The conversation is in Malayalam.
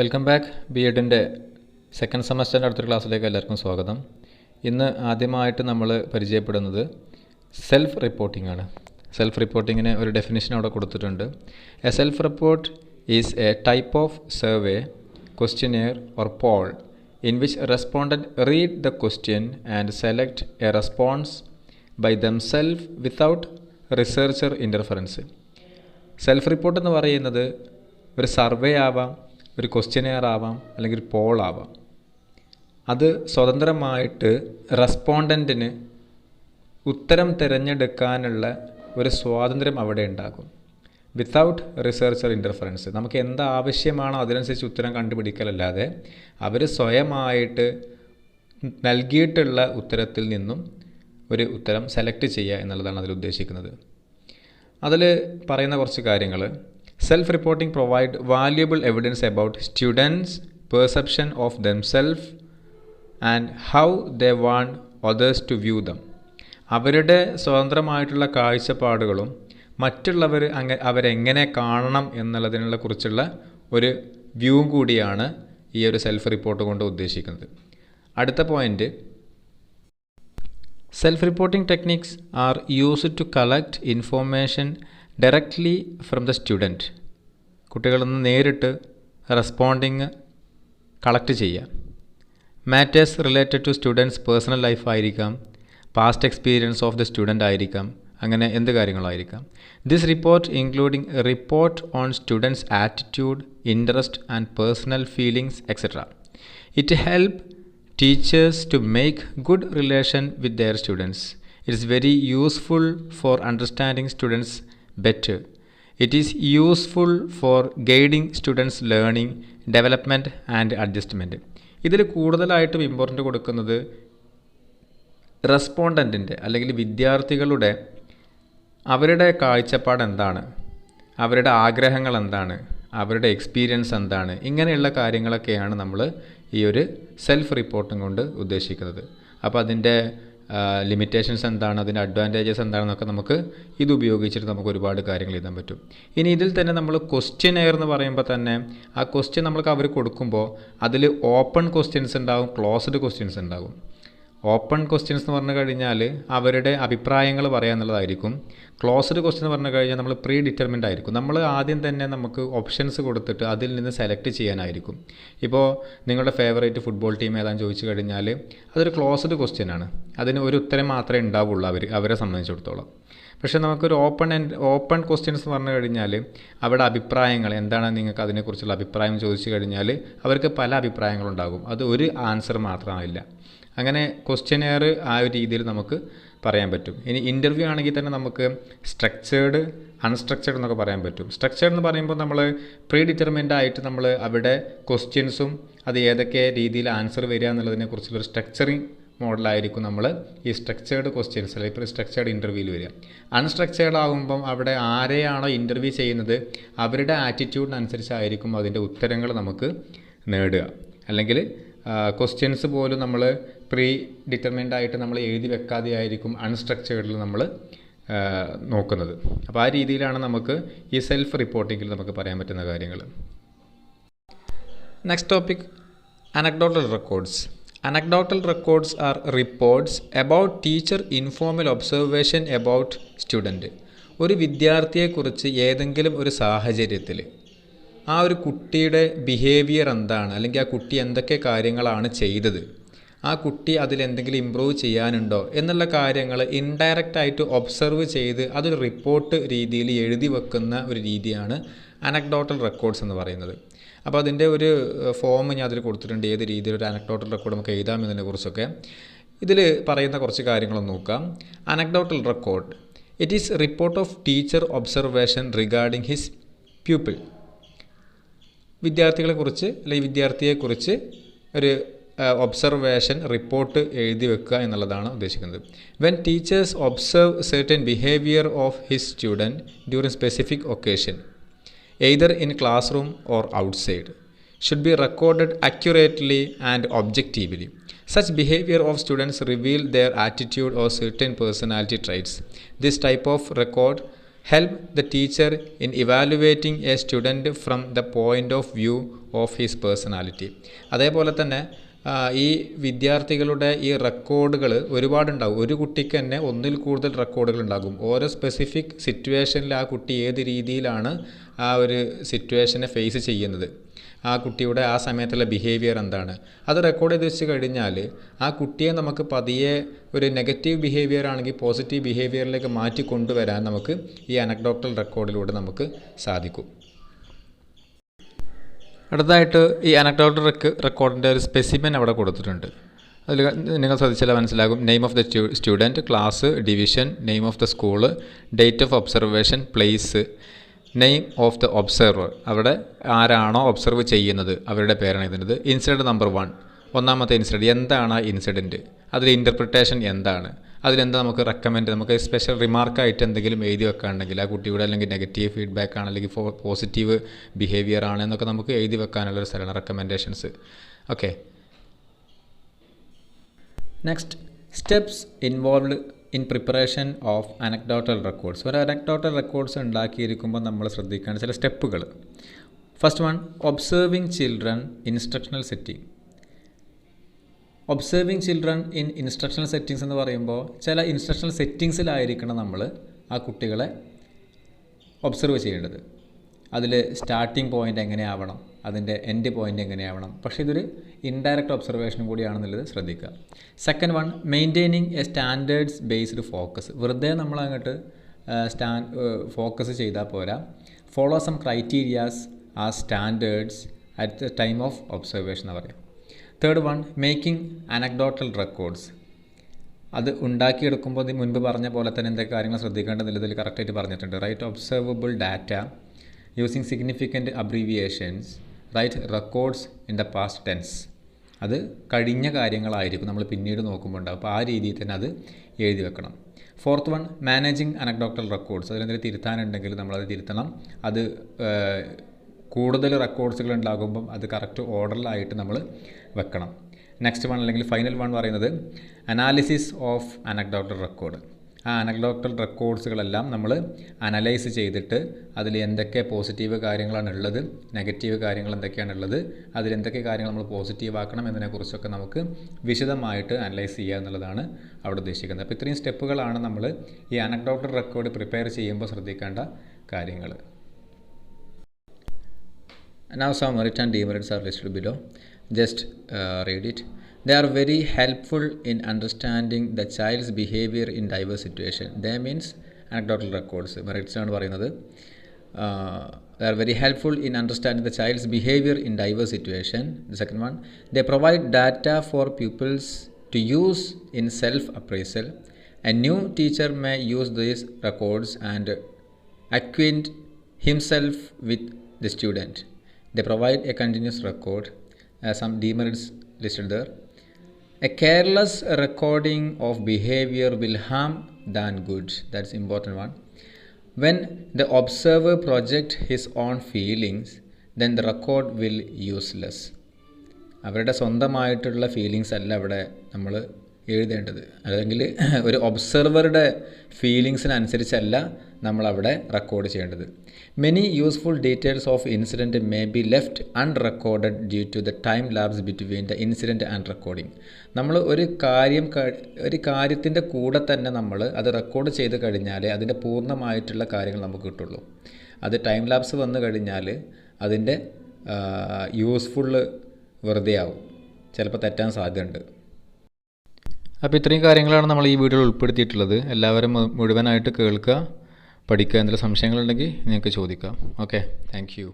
Welcome back. ബി എഡിൻ്റെ സെക്കൻഡ് സെമസ്റ്ററിൻ്റെ അടുത്തൊരു ക്ലാസ്സിലേക്ക് എല്ലാവർക്കും സ്വാഗതം. ഇന്ന് ആദ്യമായിട്ട് നമ്മൾ പരിചയപ്പെടുന്നത് സെൽഫ് റിപ്പോർട്ടിംഗ് ആണ്. സെൽഫ് റിപ്പോർട്ടിങ്ങിന് ഒരു ഡെഫിനിഷൻ അവിടെ കൊടുത്തിട്ടുണ്ട്. A self report is a type of survey, questionnaire or poll in which respondent read the question and select a response by themself without researcher interference. Self report എന്ന് പറയുന്നത് ഒരു സർവേ ആവാം, ഒരു ക്വസ്റ്റ്യനെയർ ആവാം, അല്ലെങ്കിൽ ഒരു പോൾ ആവാം. അത് സ്വതന്ത്രമായിട്ട് റെസ്പോണ്ടൻറ്റിന് ഉത്തരം തിരഞ്ഞെടുക്കാനുള്ള ഒരു സ്വാതന്ത്ര്യം അവിടെ ഉണ്ടാകും. Without researcher interference. നമുക്ക് എന്താവശ്യമാണോ അതിനനുസരിച്ച് ഉത്തരം കണ്ടുപിടിക്കലല്ലാതെ അവർ സ്വയമായിട്ട് നൽകിയിട്ടുള്ള ഉത്തരത്തിൽ നിന്നും ഒരു ഉത്തരം സെലക്ട് ചെയ്യുക എന്നുള്ളതാണ് അതിൽ ഉദ്ദേശിക്കുന്നത്. അതിൽ പറയുന്ന കുറച്ച് കാര്യങ്ങൾ: self-reporting provide valuable evidence about students' perception of themselves and how they want others to view them. അവരുടെ സ്വതന്ത്രമായിട്ടുള്ള കാഴ്ചപ്പാടുകളും മറ്റുള്ളവർ അവരെങ്ങനെ കാണണം എന്നുള്ളതിനെ കുറിച്ചുള്ള ഒരു വ്യൂവും കൂടിയാണ് ഈ ഒരു സെൽഫ് റിപ്പോർട്ട് കൊണ്ട് ഉദ്ദേശിക്കുന്നത്. അടുത്ത point: self-reporting techniques are used to collect information directly from the student. കുട്ടികളിൽ നിന്ന് നേരിട്ട് റെസ്പോണ്ടിങ് കളക്ട് ചെയ്യുക. Matters related to students personal life ആയിരിക്കാം, past experience of the student ആയിരിക്കാം, അങ്ങനെ എന്ത് കാര്യങ്ങളായിരിക്കാം. This report including report on students attitude, interest and personal feelings etcetera. It help teachers to make good relation with their students. It's very useful for understanding students better. It is useful for guiding students' learning, development and adjustment. ഇതിൽ കൂടുതലായിട്ടും ഇമ്പോർട്ടൻ്റ് കൊടുക്കുന്നത് റെസ്പോണ്ടൻറ്റിൻ്റെ അല്ലെങ്കിൽ വിദ്യാർത്ഥികളുടെ അവരുടെ കാഴ്ചപ്പാട് എന്താണ്, അവരുടെ ആഗ്രഹങ്ങൾ എന്താണ്, അവരുടെ എക്സ്പീരിയൻസ് എന്താണ്, ഇങ്ങനെയുള്ള കാര്യങ്ങളൊക്കെയാണ് നമ്മൾ ഈ ഒരു സെൽഫ് റിപ്പോർട്ടും കൊണ്ട് ഉദ്ദേശിക്കുന്നത്. അപ്പോൾ അതിൻ്റെ ലിമിറ്റേഷൻസ് എന്താണ്, അതിൻ്റെ അഡ്വാൻറ്റേജസ് എന്താണെന്നൊക്കെ നമുക്ക് ഇത് ഉപയോഗിച്ചിട്ട് നമുക്ക് ഒരുപാട് കാര്യങ്ങൾ എഴുതാൻ പറ്റും. ഇനി ഇതിൽ തന്നെ നമ്മൾ ക്വസ്റ്റ്യനെയർ എന്ന് പറയുമ്പോൾ തന്നെ ആ ക്വസ്റ്റ്യൻ നമ്മൾക്ക് അവർ കൊടുക്കുമ്പോൾ അതിൽ ഓപ്പൺ ക്വസ്റ്റ്യൻസ് ഉണ്ടാകും, ക്ലോസ്ഡ് ക്വസ്റ്റ്യൻസ് ഉണ്ടാകും. ഓപ്പൺ ക്വസ്റ്റ്യൻസ് എന്ന് പറഞ്ഞു കഴിഞ്ഞാൽ അവരുടെ അഭിപ്രായങ്ങൾ പറയാന്നുള്ളതായിരിക്കും. ക്ലോസ്ഡ് ക്വസ്റ്റ്യൻ എന്ന് പറഞ്ഞു കഴിഞ്ഞാൽ നമ്മൾ പ്രീ ഡിറ്റർമിൻഡ് ആയിരിക്കും. നമ്മൾ ആദ്യം തന്നെ നമുക്ക് ഓപ്ഷൻസ് കൊടുത്തിട്ട് അതിൽ നിന്ന് സെലക്ട് ചെയ്യാനായിരിക്കും. ഇപ്പോൾ നിങ്ങളുടെ ഫേവറേറ്റ് ഫുട്ബോൾ ടീം ഏതാണെന്ന് ചോദിച്ചു കഴിഞ്ഞാൽ അതൊരു ക്ലോസ്ഡ് ക്വസ്റ്റ്യൻ ആണ്. അതിന് ഒരു ഉത്തരം മാത്രമേ ഉണ്ടാവുള്ളൂ അവരെ സംബന്ധിച്ചിടത്തോളം. പക്ഷേ നമുക്കൊരു ഓപ്പൺ ക്വസ്റ്റ്യൻസ് എന്ന് പറഞ്ഞു കഴിഞ്ഞാൽ അവിടെ അഭിപ്രായങ്ങൾ എന്താണ്, നിങ്ങൾക്ക് അതിനെക്കുറിച്ചുള്ള അഭിപ്രായം ചോദിച്ചു കഴിഞ്ഞാൽ അവർക്ക് പല അഭിപ്രായങ്ങളുണ്ടാകും. അത് ഒരു ആൻസർ മാത്രമാവില്ല. അങ്ങനെ ക്വസ്റ്റ്യനെയർ ആ ഒരു രീതിയിൽ നമുക്ക് പറയാൻ പറ്റും. ഇനി ഇൻ്റർവ്യൂ ആണെങ്കിൽ തന്നെ നമുക്ക് സ്ട്രക്ചേർഡ്, അൺസ്ട്രക്ചേർഡ് എന്നൊക്കെ പറയാൻ പറ്റും. സ്ട്രക്ചേർഡ് എന്ന് പറയുമ്പോൾ നമ്മൾ പ്രീ ഡിറ്റർമിൻഡ് ആയിട്ട് നമ്മൾ അവിടെ ക്വസ്റ്റ്യൻസും അത് ഏതൊക്കെ രീതിയിൽ ആൻസർ വരിക എന്നുള്ളതിനെക്കുറിച്ചുള്ളൊരു സ്ട്രക്ചറിങ് മോഡലായിരിക്കും നമ്മൾ ഈ സ്ട്രക്ചേർഡ് ക്വസ്റ്റ്യൻസ് അല്ലെങ്കിൽ ഇപ്പോൾ സ്ട്രക്ചേർഡ് ഇൻ്റർവ്യൂവിൽ വരിക. അൺസ്ട്രക്ചേർഡ് ആകുമ്പം അവിടെ ആരെയാണോ ഇൻ്റർവ്യൂ ചെയ്യുന്നത് അവരുടെ ആറ്റിറ്റ്യൂഡിനനുസരിച്ചായിരിക്കും അതിൻ്റെ ഉത്തരങ്ങൾ നമുക്ക് നേടുക. അല്ലെങ്കിൽ ക്വസ്റ്റ്യൻസ് പോലും നമ്മൾ പ്രീ ഡിറ്റർമിൻഡ് ആയിട്ട് നമ്മൾ എഴുതി വെക്കാതെ ആയിരിക്കും അൺസ്ട്രക്ചേർഡിൽ നമ്മൾ നോക്കുന്നത്. അപ്പോൾ ആ രീതിയിലാണ് നമുക്ക് ഈ സെൽഫ് റിപ്പോർട്ടിങ്ങിൽ നമുക്ക് പറയാൻ പറ്റുന്ന കാര്യങ്ങൾ. Next topic: anecdotal records. Anecdotal records are reports about teacher informal observation about student. ഒരു വിദ്യാർത്ഥിയെക്കുറിച്ച് ഏതെങ്കിലും ഒരു സാഹചര്യത്തിൽ ആ ഒരു കുട്ടിയുടെ ബിഹേവിയർ എന്താണ്, അല്ലെങ്കിൽ ആ കുട്ടി എന്തൊക്കെ കാര്യങ്ങളാണ് ചെയ്തത്, ആ കുട്ടി അതിലെന്തെങ്കിലും ഇമ്പ്രൂവ് ചെയ്യാനുണ്ടോ എന്നുള്ള കാര്യങ്ങൾ ഇൻഡയറക്റ്റായിട്ട് ഒബ്സർവ് ചെയ്ത് അതൊരു റിപ്പോർട്ട് രീതിയിൽ എഴുതി വെക്കുന്ന ഒരു രീതിയാണ് അനക്ഡോട്ടൽ റെക്കോർഡ്സ് എന്ന് പറയുന്നത്. അപ്പോൾ അതിൻ്റെ ഒരു ഫോം ഞാൻ അതിൽ കൊടുത്തിട്ടുണ്ട്, ഏത് രീതിയിൽ ഒരു അനക്ഡോട്ടൽ റെക്കോർഡ് നമുക്ക് എഴുതാമെന്നതിനെ കുറിച്ചൊക്കെ. ഇതിൽ പറയുന്ന കുറച്ച് കാര്യങ്ങളൊന്ന് നോക്കാം. Anecdotal record: it is report of teacher observation regarding his pupil. വിദ്യാർത്ഥികളെക്കുറിച്ച് അല്ലെങ്കിൽ വിദ്യാർത്ഥിയെക്കുറിച്ച് ഒരു ഒബ്സർവേഷൻ റിപ്പോർട്ട് എഴുതി വെക്കുക എന്നുള്ളതാണ് ഉദ്ദേശിക്കുന്നത്. When teachers observe certain behaviour of his student during specific occasion either in classroom or outside should be recorded accurately and objectively. Such behavior of students reveal their attitude or certain personality traits. This type of record help the teacher in evaluating a student from the point of view of his personality. അതേപോലെ തന്നെ ഈ വിദ്യാർത്ഥികളുടെ ഈ റെക്കോർഡുകൾ ഒരുപാടുണ്ടാകും. ഒരു കുട്ടിക്ക് തന്നെ ഒന്നിൽ കൂടുതൽ റെക്കോർഡുകൾ ഉണ്ടാകും. ഓരോ സ്പെസിഫിക് സിറ്റുവേഷനിൽ ആ കുട്ടി ഏത് രീതിയിലാണ് ആ ഒരു സിറ്റുവേഷനെ ഫേസ് ചെയ്യുന്നത്, ആ കുട്ടിയുടെ ആ സമയത്തുള്ള ബിഹേവിയർ എന്താണ്, അത് റെക്കോർഡ് ചെയ്ത് വെച്ച് കഴിഞ്ഞാൽ ആ കുട്ടിയെ നമുക്ക് പതിയെ ഒരു നെഗറ്റീവ് ബിഹേവിയർ ആണെങ്കിൽ പോസിറ്റീവ് ബിഹേവിയറിലേക്ക് മാറ്റി കൊണ്ടുവരാൻ നമുക്ക് ഈ അനക്ഡോട്ടൽ റെക്കോർഡിലൂടെ നമുക്ക് സാധിക്കും. അടുത്തതായിട്ട് ഈ അനക്ഡോട്ടൽ റെക്കോർഡിൻ്റെ ഒരു സ്പെസിമെൻ അവിടെ കൊടുത്തിട്ടുണ്ട്. അതിൽ നിങ്ങൾ ശ്രദ്ധിച്ചാൽ മനസ്സിലാകും. Name of the student, class, division, name of the school, date of observation, place, name of the observer, അവിടെ ആരാണോ ഒബ്സർവ് ചെയ്യുന്നത് അവരുടെ പേരാണ് എഴുതുന്നത്. ഇൻസിഡൻറ്റ് നമ്പർ 1, ഒന്നാമത്തെ ഇൻസിഡൻറ്റ്, എന്താണ് ആ ഇൻസിഡൻറ്റ്, അതിൽ ഇൻ്റർപ്രിട്ടേഷൻ എന്താണ്, അതിലെന്താ നമുക്ക് റെക്കമെൻഡ്, നമുക്ക് സ്പെഷ്യൽ റിമാർക്കായിട്ട് എന്തെങ്കിലും എഴുതി വെക്കാനുണ്ടെങ്കിൽ ആ കുട്ടിയുടെ അല്ലെങ്കിൽ നെഗറ്റീവ് ഫീഡ്ബാക്ക് ആണ് അല്ലെങ്കിൽ പോസിറ്റീവ് ബിഹേവിയർ ആണ് എന്നൊക്കെ നമുക്ക് എഴുതി വെക്കാനുള്ളൊരു സ്ഥലമാണ് recommendations. Okay, next steps involved in preparation of anecdotal records. ഒരു അനക്ഡോട്ടൽ റെക്കോർഡ്സ് ഉണ്ടാക്കിയിരിക്കുമ്പോൾ നമ്മൾ ശ്രദ്ധിക്കേണ്ട ചില സ്റ്റെപ്പുകൾ. First one, ഒബ്സേർവിങ് children instructional setting. ഒബ്സേർവിങ് children in instructional settings എന്ന് പറയുമ്പോൾ ചില ഇൻസ്ട്രക്ഷണൽ സെറ്റിങ്സിലായിരിക്കണം നമ്മൾ ആ കുട്ടികളെ ഒബ്സർവ് ചെയ്യേണ്ടത്. അതിൽ സ്റ്റാർട്ടിംഗ് പോയിൻ്റ് എങ്ങനെയാവണം, അതിൻ്റെ എൻഡ് പോയിൻ്റ് എങ്ങനെയാവണം. പക്ഷേ ഇതൊരു ഇൻഡയറക്റ്റ് ഒബ്സർവേഷനും കൂടിയാണെന്നുള്ളത് ശ്രദ്ധിക്കുക. Second one, maintaining A standards based focus. വെറുതെ നമ്മൾ അങ്ങോട്ട് ഫോക്കസ് ചെയ്താൽ പോരാ. ഫോളോ സം ക്രൈറ്റീരിയാസ് ആ standards at the time of observation എന്ന് പറയാം. Third one, making anecdotal records. അത് ഉണ്ടാക്കിയെടുക്കുമ്പോൾ മുൻപ് പറഞ്ഞ പോലെ തന്നെ എന്തൊക്കെ കാര്യങ്ങൾ ശ്രദ്ധിക്കേണ്ടതിൽ ഇതിൽ കറക്റ്റായിട്ട് പറഞ്ഞിട്ടുണ്ട്. Write observable data using significant abbreviations, write records in the past tense. അത് കഴിഞ്ഞ കാര്യങ്ങളായിരിക്കും നമ്മൾ പിന്നീട് നോക്കുമ്പോൾ ഉണ്ടാവും. അപ്പോൾ ആ രീതിയിൽ തന്നെ അത് എഴുതി വെക്കണം. Fourth one, managing anecdotal records. അതിലെന്തെങ്കിലും തിരുത്താനുണ്ടെങ്കിൽ നമ്മളത് തിരുത്തണം. അത് കൂടുതൽ റെക്കോർഡ്സുകൾ ഉണ്ടാകുമ്പം അത് കറക്റ്റ് ഓർഡറിലായിട്ട് നമ്മൾ വെക്കണം. നെക്സ്റ്റ് വൺ അല്ലെങ്കിൽ ഫൈനൽ വൺ പറയുന്നത് അനാലിസിസ് ഓഫ് അനക്ഡോട്ടൽ റെക്കോർഡ്. ആ അനക്ഡോട്ടൽ റെക്കോർഡ്സുകളെല്ലാം നമ്മൾ അനലൈസ് ചെയ്തിട്ട് അതിൽ എന്തൊക്കെ പോസിറ്റീവ് കാര്യങ്ങളാണ് ഉള്ളത്, നെഗറ്റീവ് കാര്യങ്ങൾ എന്തൊക്കെയാണുള്ളത്, അതിലെന്തൊക്കെ കാര്യങ്ങൾ നമ്മൾ പോസിറ്റീവ് ആക്കണം എന്നതിനെക്കുറിച്ചൊക്കെ നമുക്ക് വിശദമായിട്ട് അനലൈസ് ചെയ്യുക എന്നുള്ളതാണ് അവിടെ ഉദ്ദേശിക്കുന്നത്. അപ്പോൾ ഇത്രയും സ്റ്റെപ്പുകളാണ് നമ്മൾ ഈ അനക്ഡോട്ടൽ റെക്കോർഡ് പ്രിപ്പയർ ചെയ്യുമ്പോൾ ശ്രദ്ധിക്കേണ്ട കാര്യങ്ങൾ. Now some merit and demerits are listed below. Just read it. They are very helpful in understanding the child's behavior in diverse situations. They means anecdotal records. Merits ആണ് പറയുന്നത്. They are very helpful in understanding the child's behavior in diverse situations. The second one, they provide data for pupils to use in self-appraisal. A new teacher may use these records and acquaint himself with the student. They provide a continuous record. Some demerits listed there. A careless recording of behavior will harm than good. That's important one. When the observer projects his own feelings, then the record will useless. അവരുടെ സ്വന്തമായിട്ടുള്ള ഫീലിങ്സ് അല്ല അവിടെ നമ്മൾ എഴുതേണ്ടത്. അല്ലെങ്കിൽ ഒരു ഒബ്സർവറുടെ ഫീലിങ്സിനനുസരിച്ചല്ല നമ്മളവിടെ റെക്കോർഡ് ചെയ്യേണ്ടത്. Many useful details of incident may be left unrecorded due to the time lapse between the incident and recording. നമ്മൾ ഒരു കാര്യത്തിൻ്റെ കൂടെ തന്നെ നമ്മൾ അത് റെക്കോർഡ് ചെയ്ത് കഴിഞ്ഞാൽ അതിൻ്റെ പൂർണ്ണമായിട്ടുള്ള കാര്യങ്ങൾ നമുക്ക് കിട്ടുള്ളൂ. അത് ടൈം ലാപ്സ് വന്നു കഴിഞ്ഞാൽ അതിൻ്റെ യൂസ്ഫുള്ള് വെറുതെ ആവും, ചിലപ്പോൾ തെറ്റാൻ സാധ്യതയുണ്ട്. അപ്പോൾ ഇത്രയും കാര്യങ്ങളാണ് നമ്മൾ ഈ വീഡിയോയിൽ ഉൾപ്പെടുത്തിയിട്ടുള്ളത്. എല്ലാവരും മുഴുവനായിട്ട് കേൾക്കുക, പഠിക്കുക. എന്തെങ്കിലും സംശയങ്ങളുണ്ടെങ്കിൽ നിങ്ങൾക്ക് ചോദിക്കാം. Okay, thank you.